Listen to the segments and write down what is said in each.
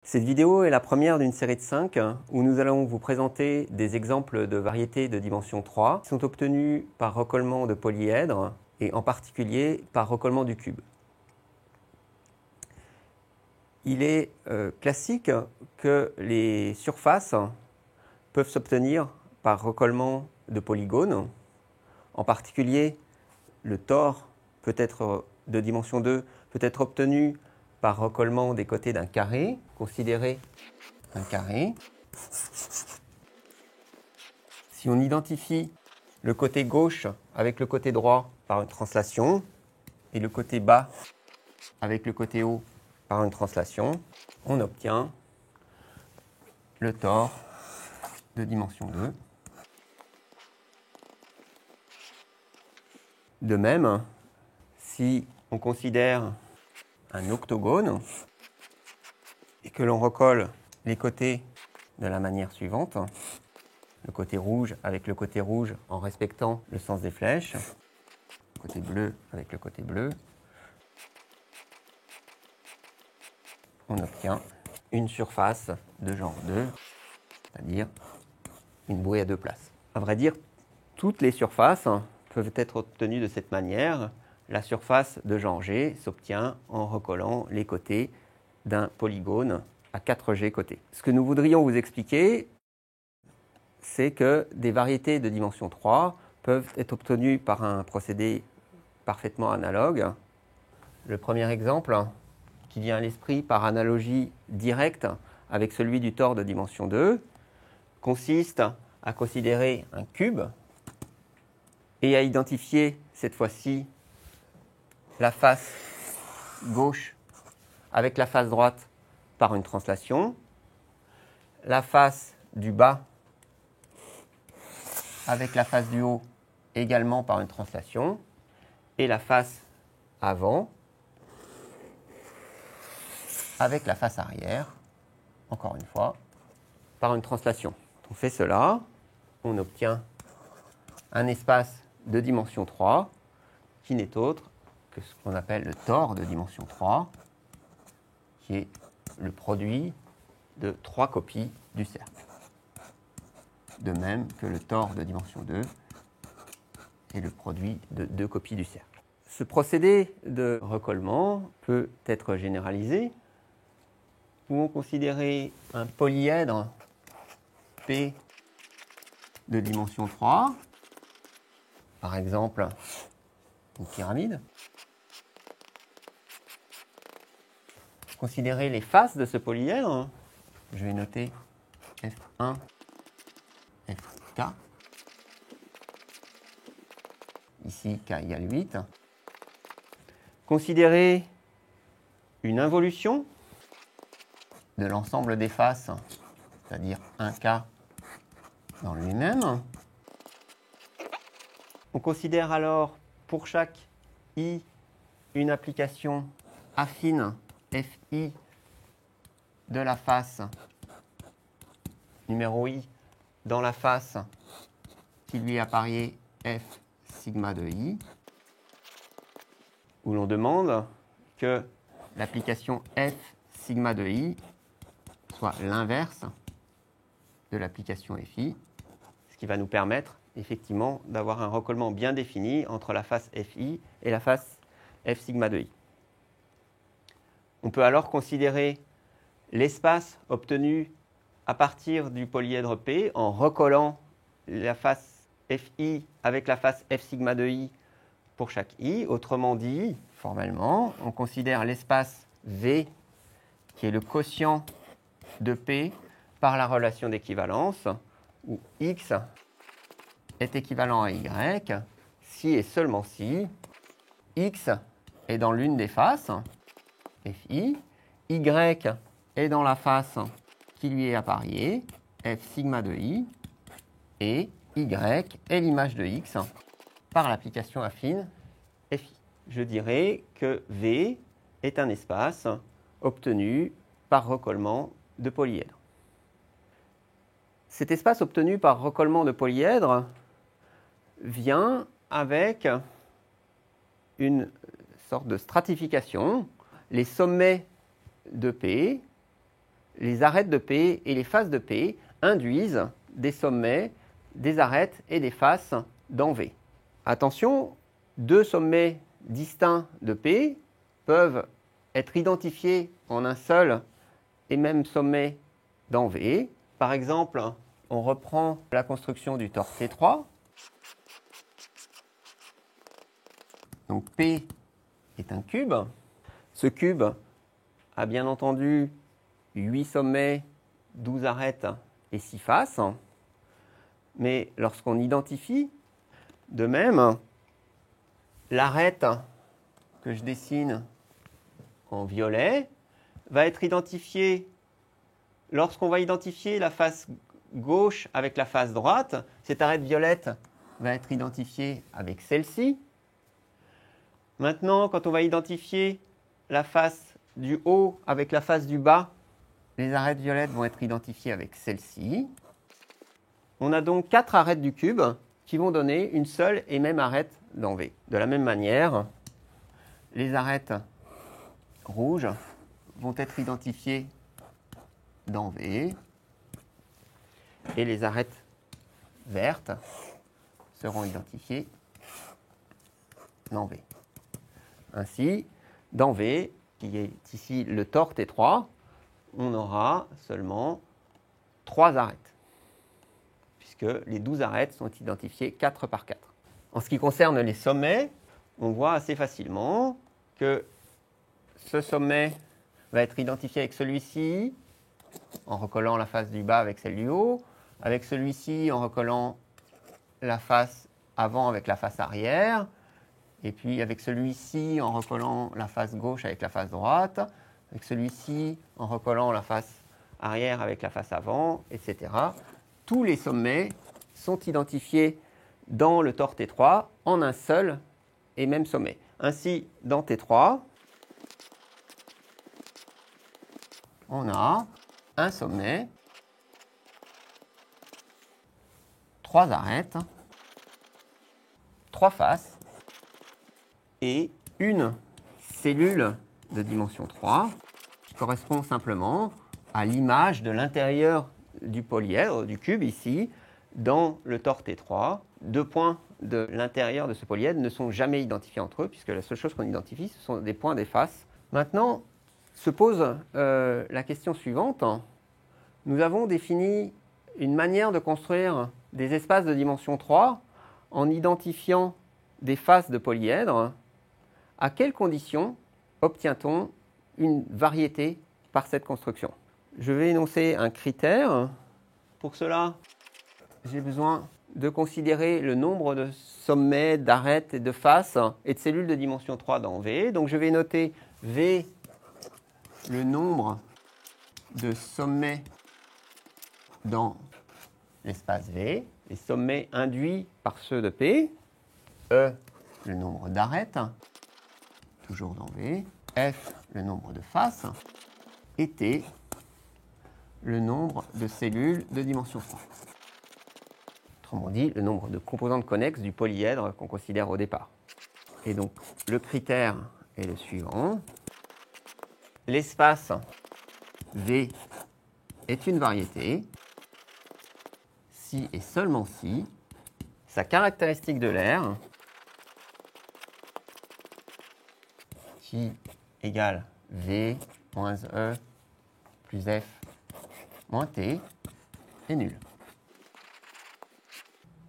Cette vidéo est la première d'une série de 5 où nous allons vous présenter des exemples de variétés de dimension 3 qui sont obtenus par recollement de polyèdres et en particulier par recollement du cube. Il est classique que les surfaces peuvent s'obtenir par recollement de polygones. En particulier, le tore peut être de dimension 2 peut être obtenu par recollement des côtés d'un carré. Considérez un carré. Si on identifie le côté gauche avec le côté droit par une translation et le côté bas avec le côté haut par une translation, on obtient le tore de dimension 2. De même, si on considère un octogone et que l'on recolle les côtés de la manière suivante, le côté rouge avec le côté rouge en respectant le sens des flèches, le côté bleu avec le côté bleu, on obtient une surface de genre 2, c'est-à-dire une bouée à deux places. À vrai dire, toutes les surfaces peuvent être obtenues de cette manière. La surface de genre G s'obtient en recollant les côtés d'un polygone à 4G côtés. Ce que nous voudrions vous expliquer, c'est que des variétés de dimension 3 peuvent être obtenues par un procédé parfaitement analogue. Le premier exemple, qui vient à l'esprit par analogie directe avec celui du tore de dimension 2, consiste à considérer un cube et à identifier cette fois-ci la face gauche avec la face droite par une translation, la face du bas avec la face du haut également par une translation, et la face avant avec la face arrière, encore une fois, par une translation. On fait cela, on obtient un espace de dimension 3 qui n'est autre que ce qu'on appelle le tore de dimension 3, qui est le produit de 3 copies du cercle. De même que le tore de dimension 2 est le produit de 2 copies du cercle. Ce procédé de recollement peut être généralisé. Pouvons considérer un polyèdre P de dimension 3, par exemple une pyramide. Considérer les faces de ce polyèdre. Je vais noter F1, Fk. Ici, K égale 8. Considérer une involution de l'ensemble des faces, c'est-à-dire 1K dans lui-même. On considère alors pour chaque I une application affine Fi de la face numéro I dans la face qui lui apparaît F sigma de I, où l'on demande que l'application F sigma de I soit l'inverse de l'application Fi, ce qui va nous permettre effectivement d'avoir un recollement bien défini entre la face Fi et la face F sigma de I. On peut alors considérer l'espace obtenu à partir du polyèdre P en recollant la face Fi avec la face F sigma de I pour chaque I. Autrement dit, formellement, on considère l'espace V qui est le quotient de P par la relation d'équivalence où X est équivalent à Y si et seulement si X est dans l'une des faces, Fi, Y est dans la face qui lui est appariée, F sigma de I, et Y est l'image de X par l'application affine Fi. Je dirais que V est un espace obtenu par recollement de polyèdres. Cet espace obtenu par recollement de polyèdres vient avec une sorte de stratification. Les sommets de P les arêtes de P et les faces de P induisent des sommets, des arêtes et des faces dans V. Attention, deux sommets distincts de P peuvent être identifiés en un seul et même sommet dans V. Par exemple, on reprend la construction du tore T3. Donc P est un cube. Ce cube a bien entendu 8 sommets, 12 arêtes et 6 faces. Mais lorsqu'on identifie, de même, l'arête que je dessine en violet va être identifiée, lorsqu'on va identifier la face gauche avec la face droite, cette arête violette va être identifiée avec celle-ci. Maintenant, quand on va identifier la face du haut avec la face du bas, les arêtes violettes vont être identifiées avec celle-ci. On a donc 4 arêtes du cube qui vont donner une seule et même arête dans V. De la même manière, les arêtes rouges vont être identifiées dans V et les arêtes vertes seront identifiées dans V. Ainsi, dans V, qui est ici le tore T3, on aura seulement 3 arêtes, puisque les 12 arêtes sont identifiées 4 par 4. En ce qui concerne les sommets, on voit assez facilement que ce sommet va être identifié avec celui-ci, en recollant la face du bas avec celle du haut, avec celui-ci en recollant la face avant avec la face arrière, et puis avec celui-ci en recollant la face gauche avec la face droite, avec celui-ci en recollant la face arrière avec la face avant, etc. Tous les sommets sont identifiés dans le tore T3 en un seul et même sommet. Ainsi, dans T3, on a un sommet, 3 arêtes, 3 faces et une cellule de dimension 3 qui correspond simplement à l'image de l'intérieur du polyèdre, du cube ici, dans le tore T3. 2 points de l'intérieur de ce polyèdre ne sont jamais identifiés entre eux, puisque la seule chose qu'on identifie, ce sont des points des faces. Maintenant, se pose la question suivante. Nous avons défini une manière de construire des espaces de dimension 3 en identifiant des faces de polyèdres. À quelles conditions obtient-on une variété par cette construction? Je vais énoncer un critère. Pour cela, j'ai besoin de considérer le nombre de sommets, d'arêtes et de faces et de cellules de dimension 3 dans V. Donc je vais noter V, le nombre de sommets dans l'espace V, les sommets induits par ceux de P, E, le nombre d'arêtes, toujours dans V, F, le nombre de faces, et T, le nombre de cellules de dimension 3. Autrement dit, le nombre de composantes connexes du polyèdre qu'on considère au départ. Et donc, le critère est le suivant. L'espace V est une variété, si et seulement si sa caractéristique de l'air, qui égale V moins E plus F moins T, est nulle.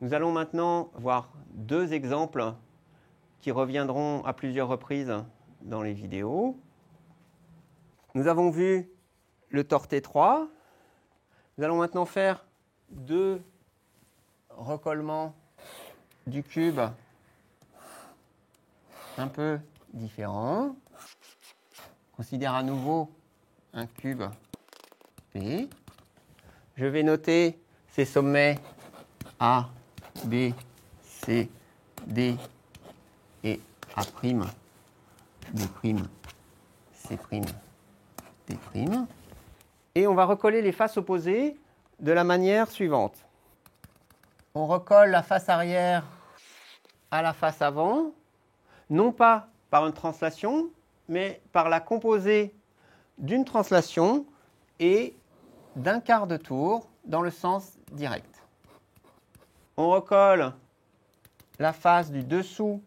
Nous allons maintenant voir 2 exemples qui reviendront à plusieurs reprises dans les vidéos. Nous avons vu le tore T3. Nous allons maintenant faire 2 recollements du cube un peu différents. On considère à nouveau un cube P. Je vais noter ces sommets A, B, C, D et A', B', C', D'. Et on va recoller les faces opposées de la manière suivante. On recolle la face arrière à la face avant, non pas par une translation, mais par la composée d'une translation et d'un quart de tour dans le sens direct. On recolle la face du dessous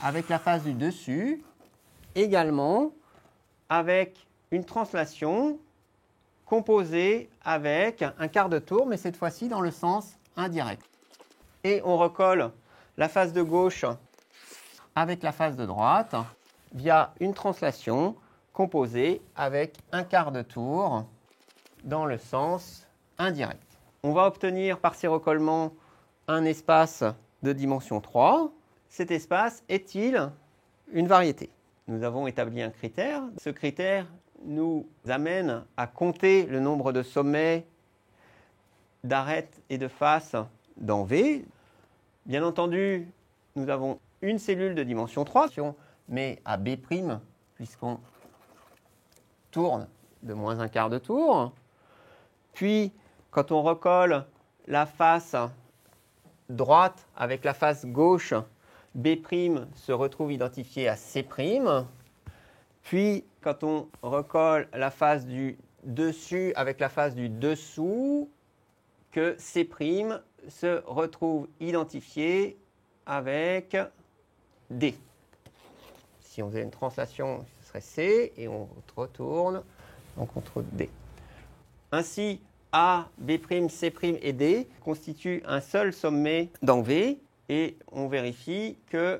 avec la face du dessus, également avec une translation composée avec un quart de tour, mais cette fois-ci dans le sens indirect. Et on recolle la face de gauche avec la face de droite via une translation composée avec un quart de tour dans le sens indirect. On va obtenir par ces recollements un espace de dimension 3. Cet espace est-il une variété? Nous avons établi un critère. Ce critère nous amène à compter le nombre de sommets, d'arêtes et de faces dans V. Bien entendu, nous avons une cellule de dimension 3, mais à B', puisqu'on tourne de moins un quart de tour. Puis, quand on recolle la face droite avec la face gauche, B' se retrouve identifié à C'. Puis, quand on recolle la face du dessus avec la face du dessous, que C' se retrouve identifié avec D. Si on faisait une translation, ce serait C, et on retourne, donc on trouve D. Ainsi, A, B', C' et D constituent un seul sommet dans V, et on vérifie que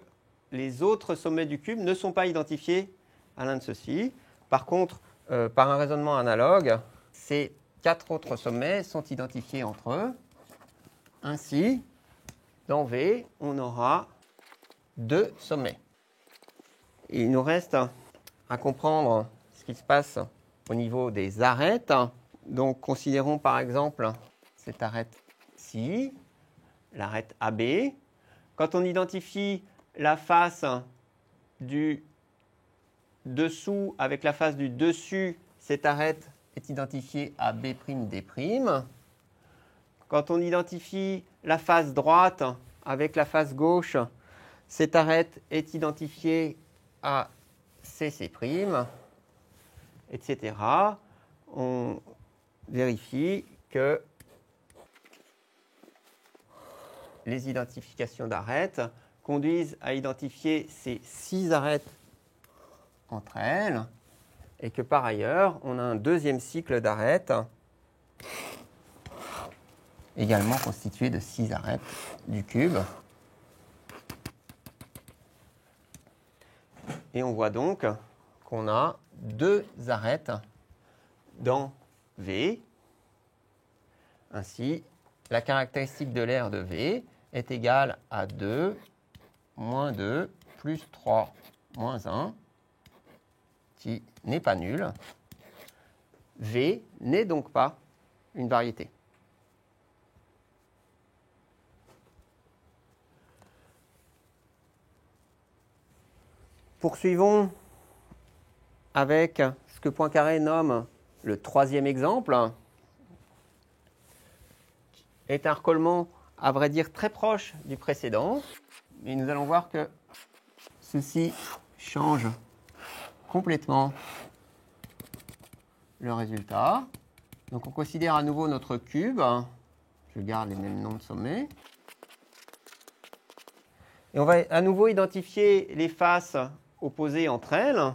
les autres sommets du cube ne sont pas identifiés à l'un de ceux-ci. Par contre, par un raisonnement analogue, ces 4 autres sommets sont identifiés entre eux. Ainsi, dans V, on aura 2 sommets. Il nous reste à comprendre ce qui se passe au niveau des arêtes. Donc, considérons par exemple cette arête-ci, l'arête AB. Quand on identifie la face du dessous avec la face du dessus, cette arête est identifiée à B'D'. Quand on identifie la face droite avec la face gauche, cette arête est identifiée à CC', etc. On vérifie que les identifications d'arêtes conduisent à identifier ces 6 arêtes entre elles et que par ailleurs, on a un deuxième cycle d'arêtes également constitué de 6 arêtes du cube. Et on voit donc qu'on a 2 arêtes dans V. Ainsi, la caractéristique de l'aire de V est égale à 2 moins 2 plus 3 moins 1, qui n'est pas nul. V n'est donc pas une variété. Poursuivons avec ce que Poincaré nomme le 3e exemple. Est un recollement, à vrai dire, très proche du précédent. Mais nous allons voir que ceci change complètement le résultat. Donc on considère à nouveau notre cube. Je garde les mêmes noms de sommets. Et on va à nouveau identifier les faces opposées entre elles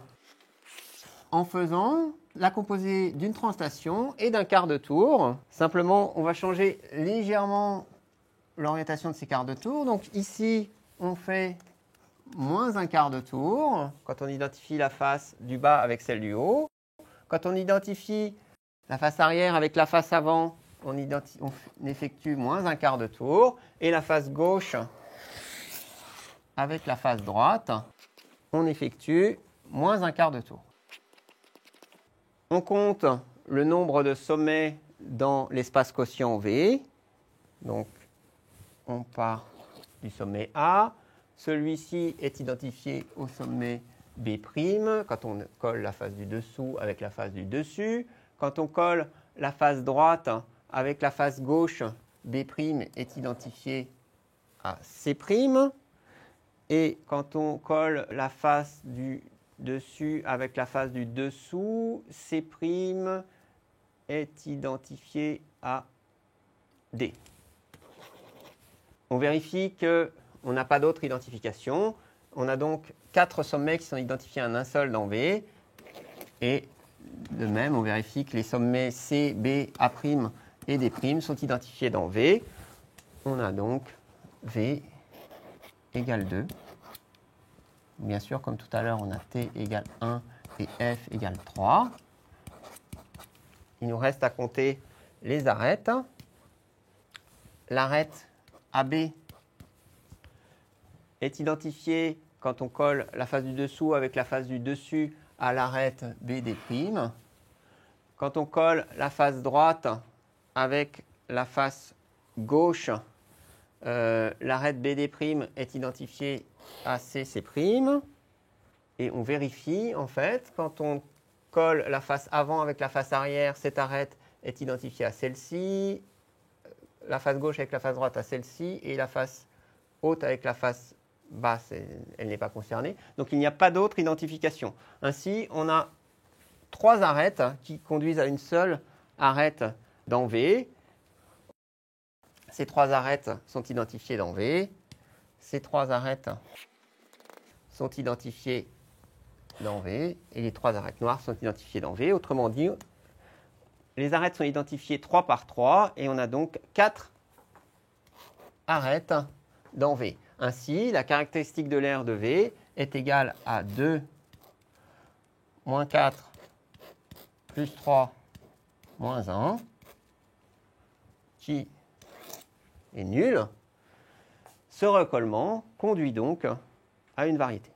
en faisant la composée d'une translation et d'un quart de tour. Simplement, on va changer légèrement l'orientation de ces quarts de tour. Donc ici, on fait moins un quart de tour quand on identifie la face du bas avec celle du haut. Quand on identifie la face arrière avec la face avant, on effectue moins un quart de tour. Et la face gauche avec la face droite, on effectue moins un quart de tour. On compte le nombre de sommets dans l'espace quotient V. Donc, on part du sommet A. Celui-ci est identifié au sommet B', quand on colle la face du dessous avec la face du dessus. Quand on colle la face droite avec la face gauche, B' est identifié à C'. Et quand on colle la face du dessus avec la face du dessous, C' est identifié à D. On vérifie qu'on n'a pas d'autre identification. On a donc 4 sommets qui sont identifiés à un seul dans V. Et de même, on vérifie que les sommets C, B, A' et D' sont identifiés dans V. On a donc V égale 2. Bien sûr, comme tout à l'heure, on a T égale 1 et F égale 3. Il nous reste à compter les arêtes. L'arête AB est identifiée quand on colle la face du dessous avec la face du dessus à l'arête BD'. Quand on colle la face droite avec la face gauche, l'arête BD' est identifiée à CC'. Et on vérifie, en fait, quand on colle la face avant avec la face arrière, cette arête est identifiée à celle-ci, la face gauche avec la face droite à celle-ci, et la face haute avec la face basse, elle n'est pas concernée. Donc il n'y a pas d'autre identification. Ainsi, on a 3 arêtes qui conduisent à une seule arête dans V. Ces 3 arêtes sont identifiées dans V. Ces 3 arêtes sont identifiées dans V. Et les 3 arêtes noires sont identifiées dans V. Autrement dit, les arêtes sont identifiées 3 par 3 et on a donc 4 arêtes dans V. Ainsi, la caractéristique de l'aire de V est égale à 2 moins 4 plus 3 moins 1 qui est nul. Ce recollement conduit donc à une variété.